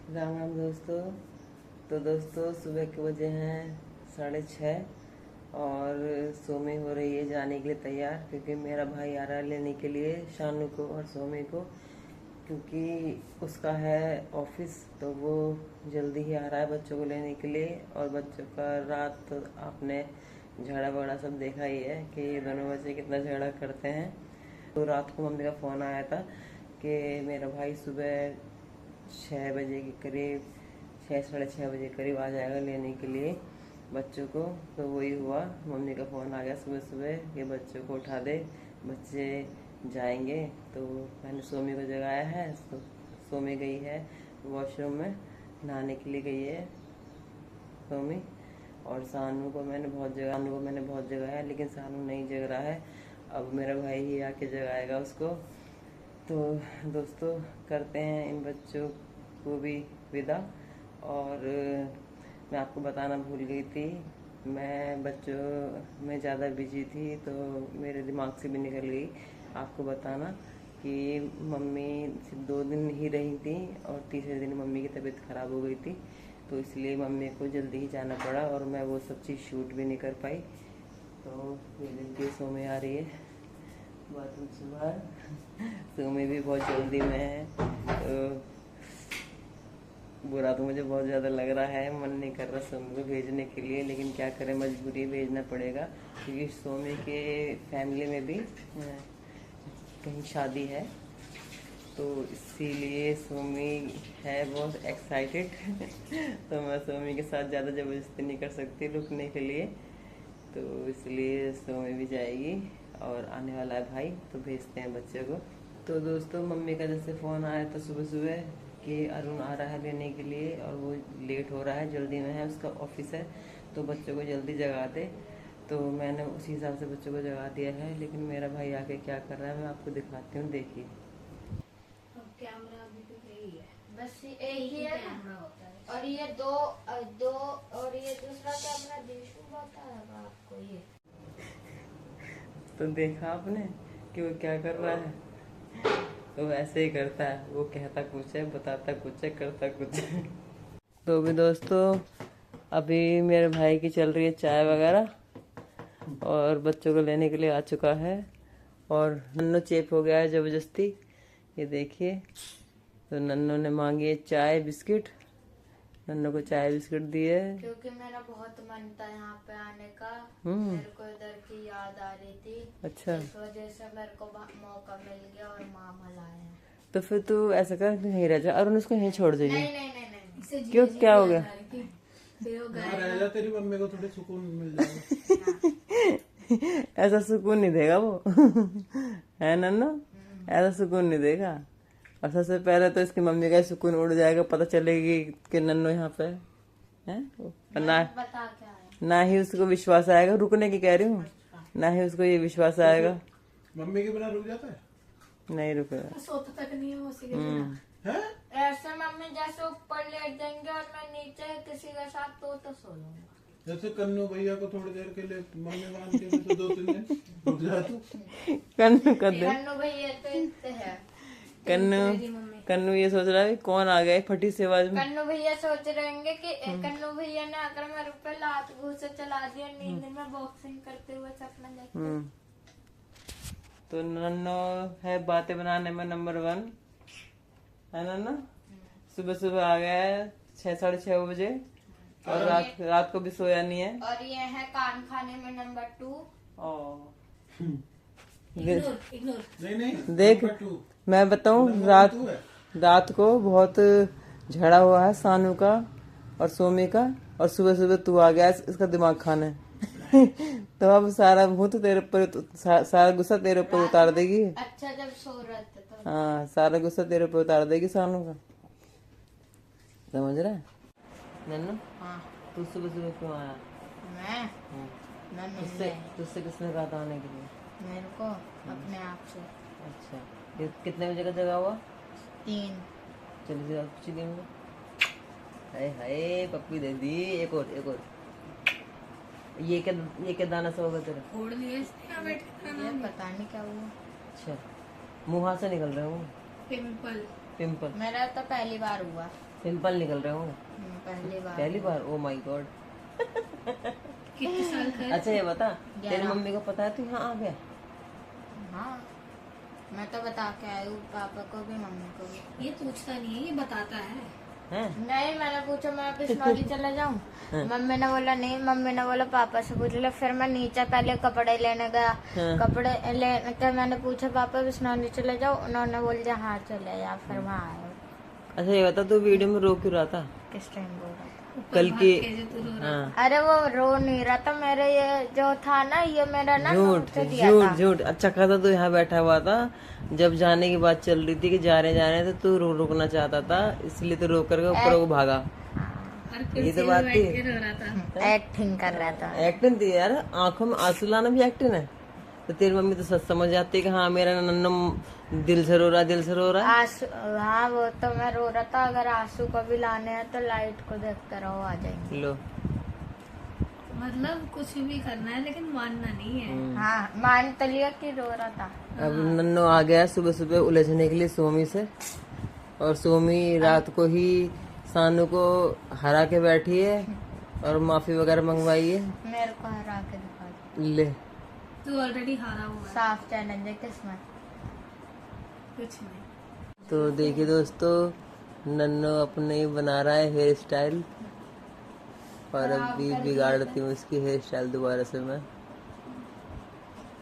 राम राम दोस्तों। तो दोस्तों सुबह के बजे हैं 6:30 और सोमी हो रही है जाने के लिए तैयार, क्योंकि मेरा भाई आ रहा है लेने के लिए शानू को और सोमी को, क्योंकि उसका है ऑफिस। तो वो जल्दी ही आ रहा है बच्चों को लेने के लिए। और बच्चों का रात तो आपने झगड़ा वगड़ा सब देखा ही है कि ये दोनों बच्चे कितना झगड़ा करते हैं। तो रात को मम्मी का फ़ोन आया था कि मेरा भाई सुबह 6 बजे के करीब, 6 साढ़े 6 बजे करीब आ जाएगा लेने के लिए बच्चों को। तो वही हुआ, मम्मी का फ़ोन आ गया सुबह सुबह कि बच्चों को उठा दे, बच्चे जाएंगे। तो मैंने सोमी को जगाया है। तो सोमी गई है वॉशरूम में, नहाने के लिए गई है सोमी। और सानू को मैंने बहुत जगाया, लेकिन सानू नहीं जग रहा है। अब मेरा भाई ही आके जगाएगा उसको। तो दोस्तों करते हैं इन बच्चों को भी विदा। और मैं आपको बताना भूल गई थी, मैं बच्चों में ज़्यादा बिजी थी तो मेरे दिमाग से भी निकल गई आपको बताना कि मम्मी सिर्फ 2 दिन ही रही थी और तीसरे दिन मम्मी की तबीयत ख़राब हो गई थी। तो इसलिए मम्मी को जल्दी ही जाना पड़ा और मैं वो सब चीज़ शूट भी नहीं कर पाई। तो ये देखिए सोमी आ रही है बाथरूम से बाहर। सोमी भी बहुत जल्दी में है। तो बुरा तो मुझे बहुत ज़्यादा लग रहा है, मन नहीं कर रहा सोमी को भेजने के लिए, लेकिन क्या करें, मजबूरी भेजना पड़ेगा, क्योंकि सोमी के फैमिली में भी कहीं शादी है। तो इसीलिए सोमी है बहुत एक्साइटेड। तो मैं सोमी के साथ ज़्यादा ज़बरदस्ती नहीं कर सकती रुकने के लिए। तो इसलिए सोमी भी जाएगी और आने वाला है भाई, तो भेजते हैं बच्चे को। तो दोस्तों मम्मी का जैसे फ़ोन आया था सुबह सुबह कि अरुण आ रहा है लेने के लिए और वो लेट हो रहा है, जल्दी में है, उसका ऑफिस है, तो बच्चों को जल्दी जगा दे। तो मैंने उसी हिसाब से बच्चों को जगा दिया है। लेकिन मेरा भाई आके क्या कर रहा है मैं आपको दिखाती हूँ, देखिए। कैमरा अभी तो यही है, बस एक ही है कैमरा होता है। और ये दो और ये दूसरा कैमरा देशू बताएगा आपको ये। तो देखा आपने कि वो क्या कर रहा है। तो ऐसे ही करता है, वो कहता कुछ है, बताता कुछ है, करता कुछ है। तो भी दोस्तों अभी मेरे भाई की चल रही है चाय वगैरह और बच्चों को लेने के लिए आ चुका है। और नन्नू चेप हो गया है जबरदस्ती, ये देखिए। तो नन्नू ने मांगी है चाय बिस्किट, नन्नू को चाय बिस्किट दिए। क्योंकि मेरा बहुत मन था यहाँ पे आने का, मेरे को इधर की याद आ रही थी। अच्छा, इस वजह से मेरे को मौका मिल गया और मामा लाए हैं। तो फिर तू ऐसा कर, तू यहीं रह जा और उसको यहीं छोड़ दीजिए। नहीं नहीं नहीं नहीं, क्यों, क्या हो गया? रह जा, तेरी मम्मी को थोड़ी सुकून मिल जाएगा। ऐसा सुकून नहीं देगा वो। है नन्नू, ऐसा सुकून नहीं देगा। और सबसे पहले तो इसकी मम्मी का सुकून उड़ जाएगा, पता चलेगी कि नन्नू यहाँ पे है। ना बता क्या है। ना ही उसको विश्वास आएगा, रुकने की कह रही हूँ, ना ही उसको ये विश्वास आएगा। मम्मी के बिना रुक जाता है? नहीं रुकेगा। सोता तक नहीं है उसी के बिना। हैं? ऐसे मम्मी जैसे ऊपर लेट जाएंगे और मैं नीचे किसी के साथ तो सो लूंगा। जैसे कन्नू भैया को थोड़ी देर के लिए मम्मी मान के तो 2-3 दिन रुक जा तू। कन्नू कर दे। कन्नू भैया तो इतने है। कन्नू ये सोच रहा है कौन आ गया फटी से आवाज में। कन्नू भैया सोच रहेंगे कि कन्नू भैया ने अगर मेरे ऊपर लात घूसे चला दिया नींद में बॉक्सिंग करते हुए सपना देखते। तो नन्नू है बातें बनाने में नंबर 1, है नन्नू। सुबह सुबह आ गया है 6 साढ़े 6 बजे और रात को भी सोया नहीं है। और ये है कान खाने में नंबर 2। नहीं देख, नंबर 2 मैं बताऊं, रात को बहुत झगड़ा हुआ है सानू का और सोमी का, और सुबह सुबह तू आ गया इसका दिमाग खाने। तो अब सारा भूत तेरे ऊपर, सारा गुस्सा तेरे ऊपर उतार देगी। अच्छा जब सो रहे थे तो। हाँ, सारा गुस्सा तेरे ऊपर उतार देगी सानू का, समझ रहा है नन्नू। हाँ तू सुबह सुबह क्यों आया? मैं तुझसे किसने कहा था आने के लिए? मेरे को अपने आप से। अच्छा, ये कितने बजे का जगह हुआ? 3। चलिए कुछ नहीं हुआ। हाय हाय पप्पी दे दी, एक और। ये क्या दाना सा होगा तेरा? फोड़ लिए पता नहीं क्या हुआ। अच्छा, मुँह हाथ से निकल रहा है वो पिंपल। मेरा तो पहली बार हुआ। पिंपल निकल रहे होंगे पहली बार। Oh my God. कितने साल का है? अच्छा ये बता, तेरी मम्मी को पता है तू यहाँ आ गया? हाँ, मैं तो बता के आई हूँ पापा को भी मम्मी को भी। ये पूछता नहीं है, ये बताता है। हैं? नहीं, मैंने पूछा मैं बिस्नौली चला जाऊँ, मम्मी ने बोला नहीं, मम्मी ने बोला पापा से पूछ ले। फिर मैं नीचे पहले कपड़े लेने गया, कपड़े लेने के मैंने पूछा पापा बिस्नौली चले जाओ, उन्होंने बोल दिया हाँ चले जा। फिर वहाँ आए। अच्छा ये बता, तू वीडियो में रो क्यों रहा था किस टाइम बोल रहा था? कल की? कैसे तू रो रहा? हाँ, अरे वो रो नहीं रहा था, मेरे ये जो था ना, ये मेरा ना झूठ नोट से दिया झूठ था। झूठ। अच्छा खासा तू यहाँ बैठा हुआ था, जब जाने की बात चल रही थी कि जा रहे तो तू रुकना चाहता था, इसलिए तो रोक करके ऊपर को भागा। और ये तो बात थी। के रो रहा था। एक्टिंग कर रहा था। एक्टिंग थी यार, आंखों में आंसू लाना भी एक्टिंग है। तो तेरी मम्मी तो सच समझ जाती है कि हाँ मेरा नन्नू दिल से रो रहा है, दिल से रो रहा है। आंसू, हाँ वो तो मैं रो रहा था। अगर आंसू को भी लाने हैं तो लाइट को देखते रहो, आ जाएंगे। लो मतलब कुछ भी करना है लेकिन मानना नहीं है। हाँ, मान तो लिया कि रो रहा था। अब नन्नू आ गया सुबह सुबह उलझने के लिए सोमी से, और सोमी रात को ही सानू को हरा के बैठी है और माफी वगैरह मंगवाई है। मेरे को हरा के दिखा दो। ले तू ऑलरेडी हारा हुआ है। साफ चैलेंज है किस्मत। कुछ नहीं। तो देखिए दोस्तों, नन्नू अपने ही बना रहा है हेयर स्टाइल, और अभी बिगाड़ती हूँ इसकी हेयर स्टाइल दोबारा से मैं।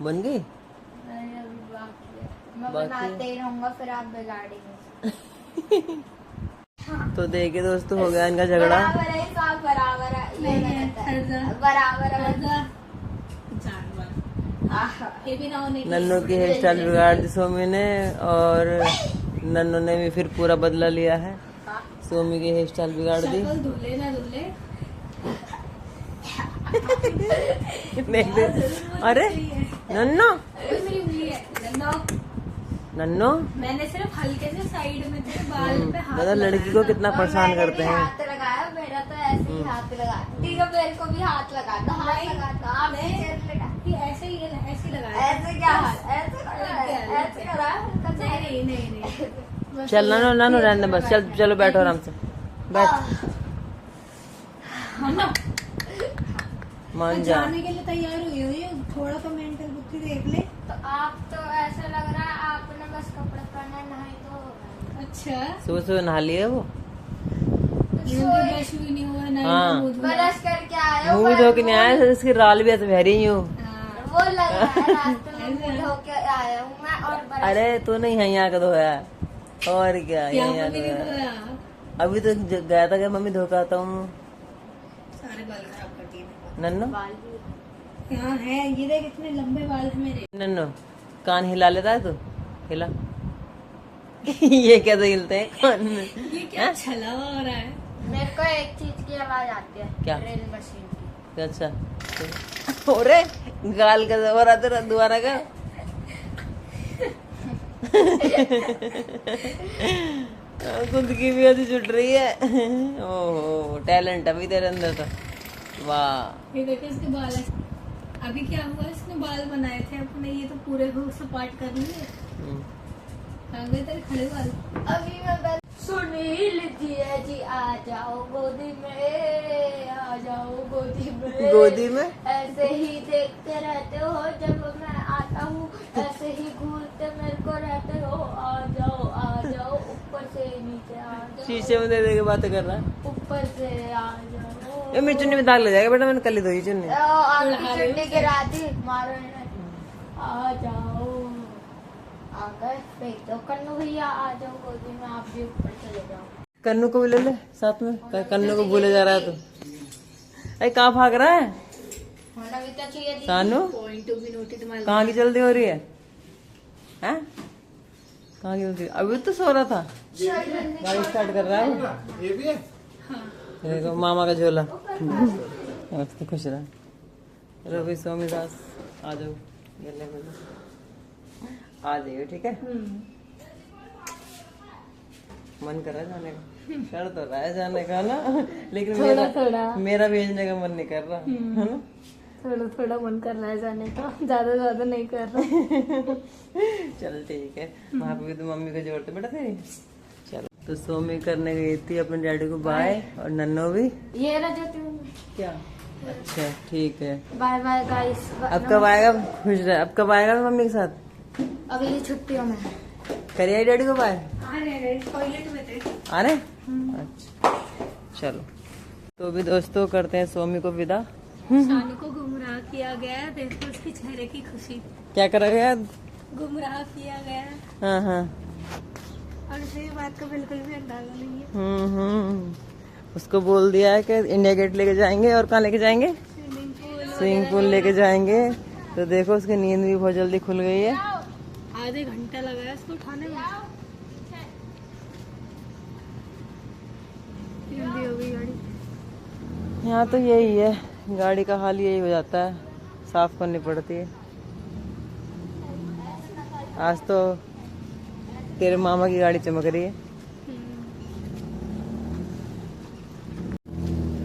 बन गई? नहीं, अभी बाकी है। मैं बाकी बनाते ही रहूंगा, फिर आप बिगाड़ेंगे। तो देखिए दोस्तों, हो गया इनका झगड़ा। बराबर है, साफ बराबर है, ये गलत है। बराबर है। जानवर। ये भी ना होने की। नन्नू की हेयर स्टाइल बिगाड़ दी सोमी ने, और नन्नू ने भी फिर पूरा बदला लिया है। सोमी की हेयर स्टाइल बिगाड़ दी। शक्ल धुले ना धुले। देख दे। अरे नन्नू, ये मेरी उंगली है। नन्नो, नन्नू मैंने सिर्फ हल्के से साइड में तेरे बाल पे हाथ दादा लड़की को कितना परेशान मैंने करते भी हैं। हाथ लगाया, मेरा तो ऐसे ही हाथ लगा। ठीक है, मेरे को भी हाथ लगा दो, हाथ लगा दो। आप भी चेयर लगा। कि ऐसे ही ऐसे लगाया। ऐसे क्या हाथ? ऐसे करा है, ऐसे करा है, हल्का सा। नहीं नहीं नहीं। बस चल नन्नू, नन्नू रहने दे बस। चल चलो बैठो आराम से, बैठ। नन्नो, मान जा। जाने के लिए तैयार हुई हो ये, थोड़ा तो मेंटल बुद्धि देख ले। तो आप तो ऐसा लग रहा है आपने बस कपड़े पहने, नहाई तो अच्छा, सुबह सुबह नहा लिए वो, ब्रश भी नहीं हुआ ना। हाँ। ब्रश करके आए हो। मुंह धो के नहीं आया, इसकी राल भी ऐसे बहरी ही हूँ। वो लग रहा है रास्ते में मुंह धो के आया हूँ मैं, और ब्रश। अरे तू नहीं यहाँ आके धोया, और क्या यहाँ यहाँ पर आके भी नहीं धोया। धोया। अभी तो गया था कि मम्मी धोखा आता हूँ। सारे बाल खराब कर दिए। नन्नू, बाल भी। यहाँ है, ये देख इतने लंबे बाल है मेरे। नन्नू कान हिला लेता है तू? हिला। ये कैसे हिलते हैं कान में? ये क्या छला हो रहा है? मेरे को एक चीज की आवाज आती है। क्या? ड्रिल मशीन की। अच्छा, अरे गाल का हो रहा तेरा, दोबारा कर। खुद की भी ऐसी छुट रही है। ओहो, टैलेंट अभी तेरे अंदर तो। वाह, ये देखो इसके बाल है। अभी क्या हुआ, इसने बाल बनाए थे अपने, ये तो पूरे को सपाट कर लिए। कहाँ गए तेरे खड़े बाल? अभी मैं बस सुनील जी आ जाओ गोदी में, आ जाओ गोदी में। गोदी में? ऐसे ही देखते रहते हो जब मैं आता हूँ, ऐसे ही घूरते मेरे को रहते हो। आ जाओ ऊपर से नीचे आ जाओ, शीशे में दे दे के बातें कर रहा है। ऊपर से आ जाओ। ये मेरी चुन्नी में दाग लग जाएगा बेटा, मैंने कल ही धोई चुन्नी। आपकी चुन्नी गिरा दी, मारो इन्हें। आ जाओ, आ गए, फेंक दो। कन्नू भैया आ जाओ गोदी में, आप भी ऊपर चले जाओ। कन्नू को भी ले ले साथ में, कन्नू को भूले जा रहा है तू। अरे कहाँ भाग रहा है होना भी तो चाहिए दीदी। सानू? Point to be noted my. कहाँ की जल्दी हो रही है? हैं? कहाँ की जल्दी? अभी तो सो रहा था, गाड़ी स्टार्ट कर रहा है। ये भी है। देखो मामा का झोला। तो खुश रहा। चलो भाई स्वामी दास आ जाओ, गले मिलो, आ जाइए ठीक है। मन कर रहा है जाने का, शर्त तो रहा है जाने का ना, लेकिन मेरा भेजने का मन नहीं कर रहा है ना। थोड़ा थोड़ा मन कर रहा है जाने का, ज्यादा नहीं कर रहा। चल ठीक है, वहाँ पे भी तो मम्मी को जोड़ते बेटा तेरी। चलो तो सोमी करने गई थी अपने डैडी को बाय और नन्नो भी। ये रहा जो तुम क्या? अच्छा ठीक है। Bye bye guys. अब कब आएगा? खुश रहे। अब कब आएगा मम्मी के साथ? अगली छुट्टियों में। करिए डैडी को बाय। टॉयलेट में थे। आ रहे? अच्छा चलो। तो भी दोस्तों करते हैं सोमी को विदा। शानू को गुमराह किया गया, देखो उसके चेहरे की खुशी। क्या करा गया? गुमराह किया गया हाँ हाँ। और उसे ये बात का बिल्कुल भी अंदाजा नहीं है। उसको बोल दिया है कि इंडिया गेट लेके जाएंगे और कहाँ लेके जाएंगे? स्विमिंग पूल लेके जाएंगे। तो देखो उसकी नींद भी बहुत जल्दी खुल गई है। आधे घंटा लगा है इसको उठाने में। जल्दी हो गई गाड़ी। यहाँ तो यही है, गाड़ी का हाल यही हो जाता है, साफ करनी पड़ती है। आज तो तेरे मामा की गाड़ी चमक रही है।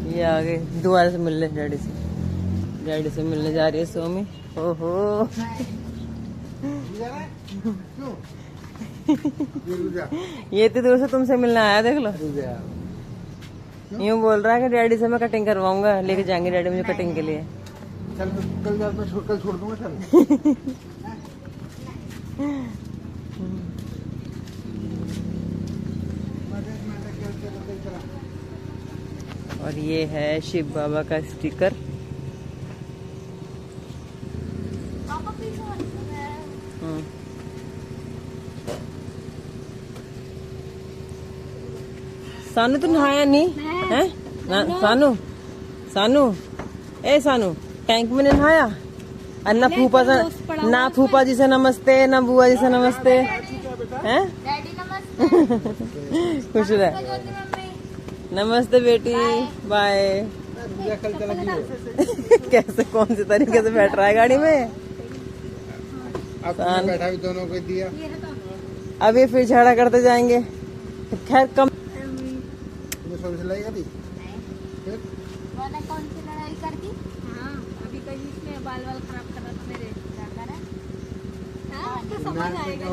ये आगे दोबारा से मिलने डैडी से मिलने जा रही है सोमी। ओहो ये इतनी दूर से तुमसे मिलने आया, देख लो। यूँ बोल रहा है कि डैडी से मैं कटिंग करवाऊंगा, लेके जाएंगे डैडी मुझे कटिंग के लिए। चल कल छोड़ दूंगा। चल और ये है शिव बाबा का स्टिकर। सानू तो नहाया नहीं है ना? सानू ए सानू टैंक में नहीं नहाया? और ना फूफा जी से नमस्ते, ना बुआ जी से नमस्ते हैं। डैडी नमस्ते। खुश रहे। नमस्ते बेटी, बाय। कल चला कैसे कौन से तरीके से बैठ रहा है गाड़ी में? बैठा भी दोनों को दिया। अब ये फिर झगड़ा करते जाएंगे। खैर कम सिलाई मैंने कौन सी लड़ाई कर दी? हाँ, अभी कहीं इसमें बाल खराब कर रहा था मेरे। हाँ, तो समझ आएगा।